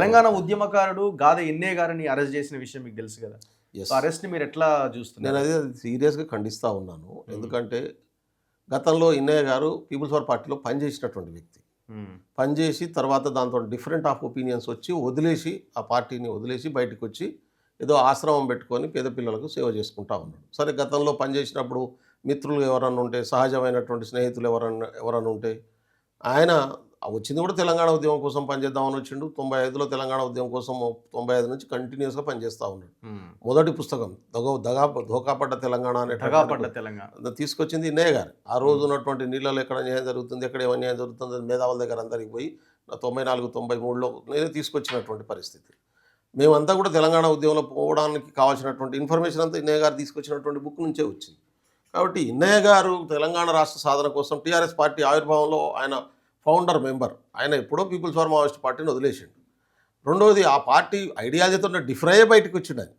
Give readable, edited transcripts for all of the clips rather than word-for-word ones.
తెలంగాణ ఉద్యమకారుడు గాదె ఇన్నయ్య గారిని అరెస్ట్ చేసిన విషయం మీకు తెలుసు కదా. అరెస్ట్ ని మీరు ఎట్లా చూస్తున్నారు? నేను అదే సీరియస్గా ఖండిస్తూ ఉన్నాను. ఎందుకంటే గతంలో ఇన్నయ్య గారు పీపుల్స్ వార్ పార్టీలో పనిచేసినటువంటి వ్యక్తి. పనిచేసి తర్వాత దాంతో డిఫరెంట్ ఆఫ్ ఒపీనియన్స్ వచ్చి వదిలేసి ఆ పార్టీని వదిలేసి బయటకు వచ్చి ఏదో ఆశ్రమం పెట్టుకొని పేద పిల్లలకు సేవ చేసుకుంటా ఉన్నాడు. సరే గతంలో పనిచేసినప్పుడు మిత్రులు ఎవరన్నా ఉంటే, సహజమైనటువంటి స్నేహితులు ఎవరన్నా ఉంటే, ఆయన వచ్చింది కూడా తెలంగాణ ఉద్యమం కోసం పనిచేద్దామని వచ్చిండు. 95లో తెలంగాణ ఉద్యమం కోసం 95 నుంచి కంటిన్యూస్గా పనిచేస్తూ ఉన్నాడు. మొదటి పుస్తకం ధోకాపడ్డ తెలంగాణ అనే తీసుకొచ్చింది ఇన్నయ్య గారు. ఆ రోజు ఉన్నటువంటి నీళ్ళలో ఎక్కడ న్యాయం జరుగుతుంది, ఎక్కడ ఏమైనా న్యాయం జరుగుతుంది మేధావుల దగ్గర అందరికి పోయి 94, 93లో నేనే తీసుకొచ్చినటువంటి పరిస్థితి. మేమంతా కూడా తెలంగాణ ఉద్యమంలో పోవడానికి కావాల్సినటువంటి ఇన్ఫర్మేషన్ అంతా ఇన్నయ్య గారు తీసుకొచ్చినటువంటి బుక్ నుంచే వచ్చింది. కాబట్టి ఇన్నయ్య గారు తెలంగాణ రాష్ట్ర సాధన కోసం టీఆర్ఎస్ పార్టీ ఆవిర్భావంలో ఆయన ఫౌండర్ మెంబర్. ఆయన ఎప్పుడో పీపుల్స్ వార్ మావోయిస్ట్ పార్టీని వదిలేసిండు. రెండవది ఆ పార్టీ ఐడియాలజీతో డిఫర్ అయ్యే బయటకు వచ్చిండు. ఆయన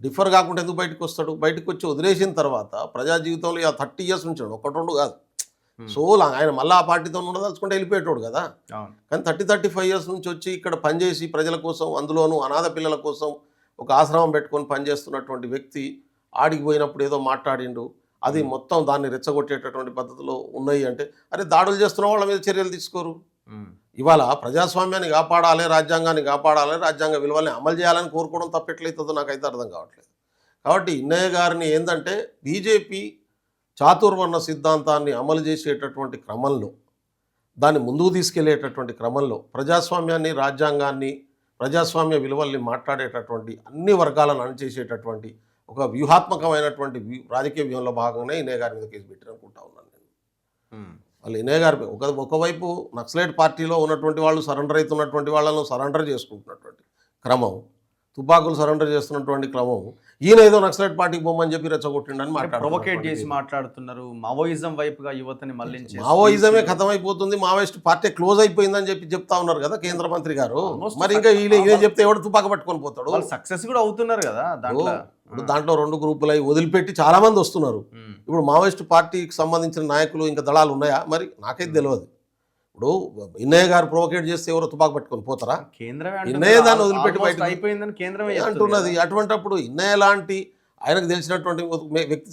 డిఫర్ కాకుండా ఎందుకు బయటకు వస్తాడు? బయటకు వచ్చి వదిలేసిన తర్వాత ప్రజా జీవితంలో 30 years ఉంచాడు, 1-2 కాదు. సో ఆయన మళ్ళీ ఆ పార్టీతో ఉండదలుచుకుంటే వెళ్ళిపోయేటోడు కదా. కానీ 35 years నుంచి వచ్చి ఇక్కడ పనిచేసి ప్రజల కోసం, అందులోనూ అనాథ పిల్లల కోసం ఒక ఆశ్రమం పెట్టుకొని పనిచేస్తున్నటువంటి వ్యక్తి ఆడికి పోయినప్పుడు ఏదో మాట్లాడిండు. అది మొత్తం దాన్ని రెచ్చగొట్టేటటువంటి పద్ధతిలో ఉన్నాయి అంటే, అరే దాడులు చేస్తున్న వాళ్ళ మీద చర్యలు తీసుకోరు. ఇవాళ ప్రజాస్వామ్యాన్ని కాపాడాలి, రాజ్యాంగాన్ని కాపాడాలి, రాజ్యాంగ విలువల్ని అమలు చేయాలని కోరుకోవడం తప్పెట్లయితుందో నాకైతే అర్థం కావట్లేదు. కాబట్టి ఇన్నయ్య గారిని ఏంటంటే బీజేపీ చాతుర్వర్ణ సిద్ధాంతాన్ని అమలు చేసేటటువంటి క్రమంలో, దాన్ని ముందుకు తీసుకెళ్లేటటువంటి క్రమంలో ప్రజాస్వామ్యాన్ని, రాజ్యాంగాన్ని, ప్రజాస్వామ్య విలువల్ని మాట్లాడేటటువంటి అన్ని వర్గాలను అణిచేసేటటువంటి ఒక వ్యూహాత్మకమైనటువంటి రాజకీయ వ్యూహంలో భాగంగానే ఇన్నయ్య గారి మీద కేసు పెట్టారనుకుంటా ఉన్నాను నేను. వాళ్ళు ఇన్నయ్య గారి ఒకవైపు నక్సలైట్ పార్టీలో ఉన్నటువంటి వాళ్ళు సరెండర్ అవుతున్నటువంటి వాళ్ళను సరెండర్ చేసుకుంటున్నటువంటి క్రమం, తుపాకులు సరెండర్ చేస్తున్నటువంటి క్రమం, ఈయన ఏదో నక్సలైట్ పార్టీకి పోమని చెప్పి రెచ్చగొట్టిండని మాట్లాడుతున్నారు. మావోయిజం వైపుగా యువతని మళ్ళించి మావోయిజమే ఖతమైపోతుంది, మావోయిస్ట్ పార్టీ క్లోజ్ అయిపోయిందని చెప్తా ఉన్నారు కదా కేంద్ర మంత్రి గారు. మరి ఇంకా ఈయన చెప్తే ఎవడు తుపాకు పట్టుకొని పోతాడు? సక్సెస్ కూడా అవుతున్నారు కదా. ఇప్పుడు దాంట్లో 2 గ్రూపులు వదిలిపెట్టి చాలా మంది వస్తున్నారు. ఇప్పుడు మావోయిస్ట్ పార్టీకి సంబంధించిన నాయకులు ఇంకా దళాలు ఉన్నాయా? మరి నాకైతే తెలియదు. ఇప్పుడు ఇన్నయ్య గారు ప్రొవోకేట్ చేస్తే ఎవరో తుపాకు పట్టుకొని పోతారా? ఇన్నయ్య దాన్ని వదిలిపెట్టి బయట అంటున్నది. అటువంటిప్పుడు ఇన్నయ్య లాంటి ఆయనకు తెలిసినటువంటి వ్యక్తి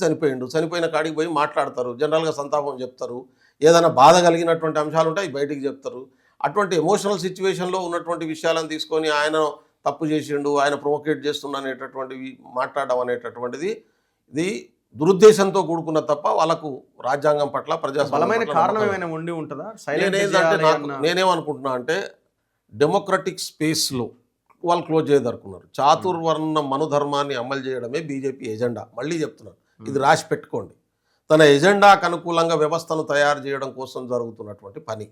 చనిపోయిన కాడికి పోయి మాట్లాడతారు, జనరల్గా సంతాపం చెప్తారు, ఏదైనా బాధ కలిగినటువంటి అంశాలు ఉంటాయి బయటికి చెప్తారు. అటువంటి ఎమోషనల్ సిచ్యువేషన్లో ఉన్నటువంటి విషయాలను తీసుకొని ఆయన తప్పు చేసిండు, ఆయన ప్రొవోకేట్ చేస్తుండ అనేటటువంటివి మాట్లాడడం అనేటటువంటిది ఇది దురుద్దేశంతో కూడుకున్న తప్ప వాళ్ళకు రాజ్యాంగం పట్ల బలమైన కారణం ఏమైనా ఉండి ఉంటుందా? నేనేమనుకుంటున్నా అంటే డెమోక్రటిక్ స్పేస్లో వాళ్ళు క్లోజ్ చేయదనుకున్నారు. చాతుర్వర్ణ మనుధర్మాన్ని అమలు చేయడమే బీజేపీ ఎజెండా. మళ్ళీ చెప్తున్నాను, ఇది రాసి పెట్టుకోండి. తన ఎజెండాకు అనుకూలంగా వ్యవస్థను తయారు చేయడం కోసం జరుగుతున్నటువంటి పని.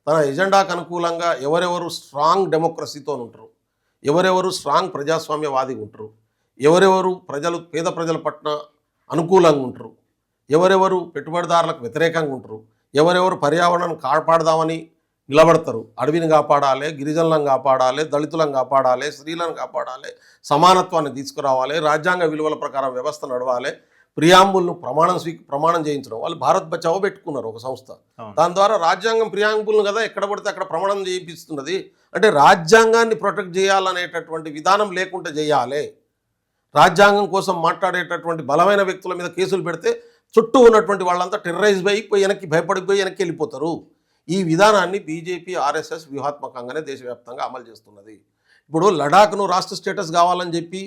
తన ఎజెండాకు అనుకూలంగా ఎవరెవరు స్ట్రాంగ్ డెమోక్రసీతో ఉంటారు, ఎవరెవరు స్ట్రాంగ్ ప్రజాస్వామ్యవాదిగా ఉంటారు, ఎవరెవరు పేద ప్రజల పట్ల అనుకూలంగా ఉంటారు, ఎవరెవరు పెట్టుబడిదారులకు వ్యతిరేకంగా ఉంటారు, ఎవరెవరు పర్యావరణాన్ని కాపాడదామని నిలబడతారు, అడవిని కాపాడాలి, గిరిజనులను కాపాడాలి, దళితులను కాపాడాలి, స్త్రీలను కాపాడాలి, సమానత్వాన్ని తీసుకురావాలి, రాజ్యాంగ విలువల ప్రకారం వ్యవస్థ నడవాలి, ప్రియాంబుల్ను ప్రమాణం చేయించడం. వాళ్ళు భారత్ బచావో పెట్టుకున్నారు ఒక సంస్థ. దాని ద్వారా రాజ్యాంగం ప్రియాంబుల్ను కదా ఎక్కడ పడితే అక్కడ ప్రమాణం చేయిస్తున్నది. అంటే రాజ్యాంగాన్ని ప్రొటెక్ట్ చేయాలనేటటువంటి విధానం లేకుండా చేయాలి. రాజ్యాంగం కోసం మాట్లాడేటటువంటి బలమైన వ్యక్తుల మీద కేసులు పెడితే చుట్టూ ఉన్నటువంటి వాళ్ళంతా టెర్రరైజ్ అయిపోయి భయపడిపోయి వెనక్కి వెళ్ళిపోతారు. ఈ విధానాన్ని బీజేపీ, ఆర్ఎస్ఎస్ వ్యూహాత్మకంగానే దేశవ్యాప్తంగా అమలు చేస్తున్నది. ఇప్పుడు లడాఖ్ను రాష్ట్ర స్టేటస్ కావాలని చెప్పి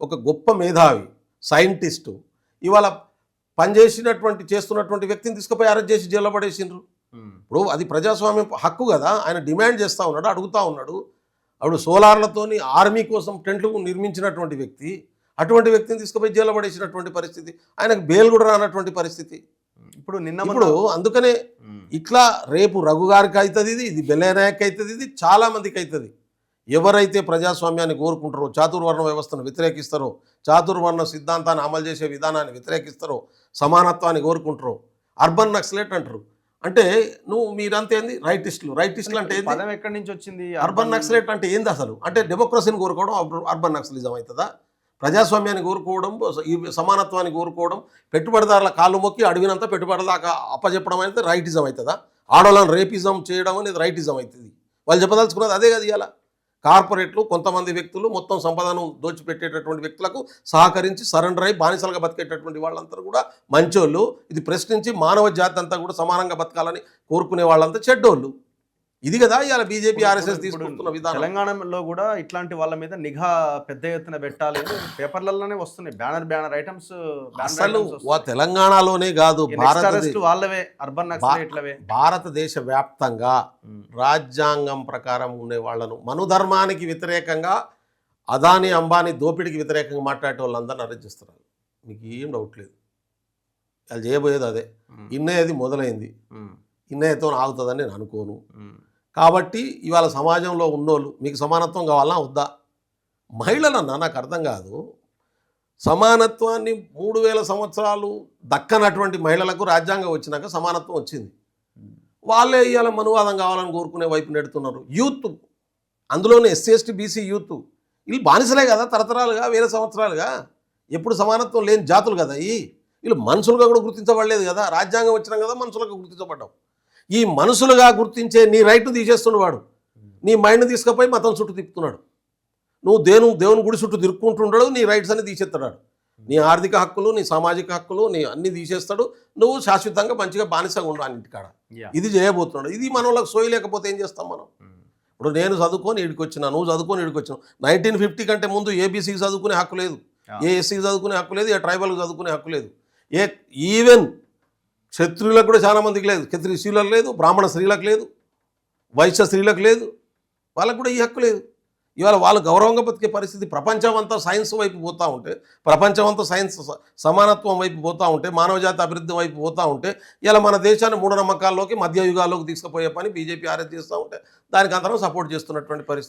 ఒక గొప్ప మేధావి సైంటిస్టు ఇవాళ చేస్తున్నటువంటి వ్యక్తిని తీసుకుపోయి అరెస్ట్ చేసి జైల్లో పడేసిండ్రు. ఇప్పుడు అది ప్రజాస్వామ్యం హక్కు కదా. ఆయన డిమాండ్ చేస్తూ ఉన్నాడు, అడుగుతూ ఉన్నాడు. అప్పుడు సోలార్లతోని ఆర్మీ కోసం టెంట్లు నిర్మించినటువంటి వ్యక్తి, అటువంటి వ్యక్తిని తీసుకుపోయి జైల్లో పడేసినటువంటి పరిస్థితి, ఆయనకు బెయిల్ కూడా రానటువంటి పరిస్థితి. ఇప్పుడు అందుకనే ఇట్లా రేపు రఘు గారికి అవుతుంది, ఇది బెల్లనాయక్ అవుతుంది, ఇది చాలామందికి అవుతుంది. ఎవరైతే ప్రజాస్వామ్యాన్ని కోరుకుంటారో, చాతుర్వర్ణ వ్యవస్థను వ్యతిరేకిస్తారో, చాతుర్వర్ణ సిద్ధాంతాన్ని అమలు చేసే విధానాన్ని వ్యతిరేకిస్తారో, సమానత్వాన్ని కోరుకుంటారో, అర్బన్ నక్సలైట్ అంటారు. అంటే మీరంతా ఏంది రైటిస్టులు అంటే ఏంది? ఎక్కడి నుంచి వచ్చింది? అర్బన్ నక్సలైట్ అంటే ఏంది అసలు? అంటే డెమోక్రసీని కోరుకోవడం అర్బన్ నక్సలిజం అవుతుందా? ప్రజాస్వామ్యాన్ని కోరుకోవడం, ఈ సమానత్వాన్ని కోరుకోవడం, పెట్టుబడిదారుల కాళ్ళు మొక్కి అడవినంతా పెట్టుబడిదాకా అప్పచెప్పడం అనేది రైటిజం అవుతుందా? ఆడవాళ్ళని రేపిజం చేయడం అనేది రైటిజం అవుతుంది. వాళ్ళు చెప్పదలుచుకున్నది అదే కదా. ఇవాళ కార్పొరేట్లు కొంతమంది వ్యక్తులు మొత్తం సంపదను దోచిపెట్టేటటువంటి వ్యక్తులకు సహకరించి సరెండర్ అయి బానిసలుగా బతికేటటువంటి వాళ్ళంతా కూడా మంచోళ్ళు. ఇది ప్రశ్నించి మానవ జాతి అంతా కూడా సమానంగా బతకాలని కోరుకునే వాళ్ళంతా చెడ్డోళ్ళు. ఇది కదా ఇవాళ బీజేపీ ఆర్ఎస్ఎస్ తీసుకుంటున్న విధానం. తెలంగాణలో కూడా ఇట్లాంటి వాళ్ళ మీద నిఘా పెద్ద ఎత్తున పెట్టాలి అని పేపర్లలోనే వస్తున్నాయి. బ్యానర్ ఐటమ్స్ అసలు తెలంగాణలోనే కాదు వాళ్ళవే అర్బన్ నక్సలైట్లవే భారతదేశ వ్యాప్తంగా రాజ్యాంగం ప్రకారం ఉండే వాళ్ళను మనుధర్మానికి వ్యతిరేకంగా అదాని అంబానీ దోపిడికి వ్యతిరేకంగా మాట్లాడే వాళ్ళందరినీ అరెస్ట్ చేస్తున్నారు. మీకు ఏం డౌట్ లేదు. వాళ్ళు చేయబోయేది అదే. ఇన్నయ్యది మొదలైంది, ఇన్నయ్యతో ఆగుతుందని నేను అనుకోను. కాబట్టి ఇవాళ సమాజంలో ఉన్నోళ్ళు మీకు సమానత్వం కావాలన్నా వద్దా? మహిళలన్నా నాకు అర్థం కాదు. సమానత్వాన్ని 3000 సంవత్సరాలు దక్కనటువంటి మహిళలకు రాజ్యాంగం వచ్చినాక సమానత్వం వచ్చింది. వాళ్ళే ఇవాళ మనువాదం కావాలని కోరుకునే వైపు నెడుతున్నారు. యూత్, అందులోనే ఎస్సీ ఎస్టీ బీసీ యూత్, వీళ్ళు బానిసలే కదా తరతరాలుగా, వేల సంవత్సరాలుగా ఎప్పుడు సమానత్వం లేని జాతులు కదా. వీళ్ళు మనుషులుగా కూడా గుర్తించబడలేదు కదా. రాజ్యాంగం వచ్చినా కదా మనుషులుగా గుర్తించబడ్డావు. ఈ మనుషులుగా గుర్తించే నీ రైట్ తీసేస్తున్నాడు. నీ మైండ్ తీసుకుపోయి మతం చుట్టూ తిప్పుతున్నాడు. నువ్వు దేవుని గుడి చుట్టూ తిరుక్కుంటుంటాడు. నీ రైట్స్ అన్ని తీసేస్తున్నాడు. నీ ఆర్థిక హక్కులు, నీ సామాజిక హక్కులు, నీ అన్ని తీసేస్తాడు. నువ్వు శాశ్వతంగా మంచిగా బానిసగా ఉండు అన్నింటికాడ. ఇది చేయబోతున్నాడు. ఇది మన వాళ్ళకి సోయి లేకపోతే ఏం చేస్తాం మనం? ఇప్పుడు నేను చదువుకొని ఇడికి వచ్చినా, నువ్వు చదువుకొని ఇడికి వచ్చినావు. 1950 కంటే ముందు ఏబీసీకి చదువుకునే హక్కు లేదు, ఏ ఎస్సీకి చదువుకునే హక్కు లేదు, ఏ ట్రైబల్కి చదువుకునే హక్కు లేదు. ఈవెన్ క్షత్రియులకు కూడా చాలా మందికి లేదు. క్షత్రియ స్త్రీలకు లేదు, బ్రాహ్మణ స్త్రీలకు లేదు, వైశ్య స్త్రీలకు లేదు. వాళ్ళకు కూడా ఈ హక్కు లేదు. ఇవాళ వాళ్ళు గౌరవంగా బతికే పరిస్థితి. ప్రపంచం అంతా సైన్స్ వైపు పోతూ ఉంటే, ప్రపంచం అంతా సైన్స్ సమానత్వం వైపు పోతూ ఉంటే, మానవజాతి అభివృద్ధి వైపు పోతూ ఉంటే, ఇలా మన దేశాన్ని మూఢనమ్మకాల్లోకి మధ్యయుగాల్లోకి తీసుకుపోయే పని బీజేపీ ఆర్ఎస్ చేస్తూ ఉంటే దానికి అందరం సపోర్ట్ చేస్తున్నటువంటి పరిస్థితి.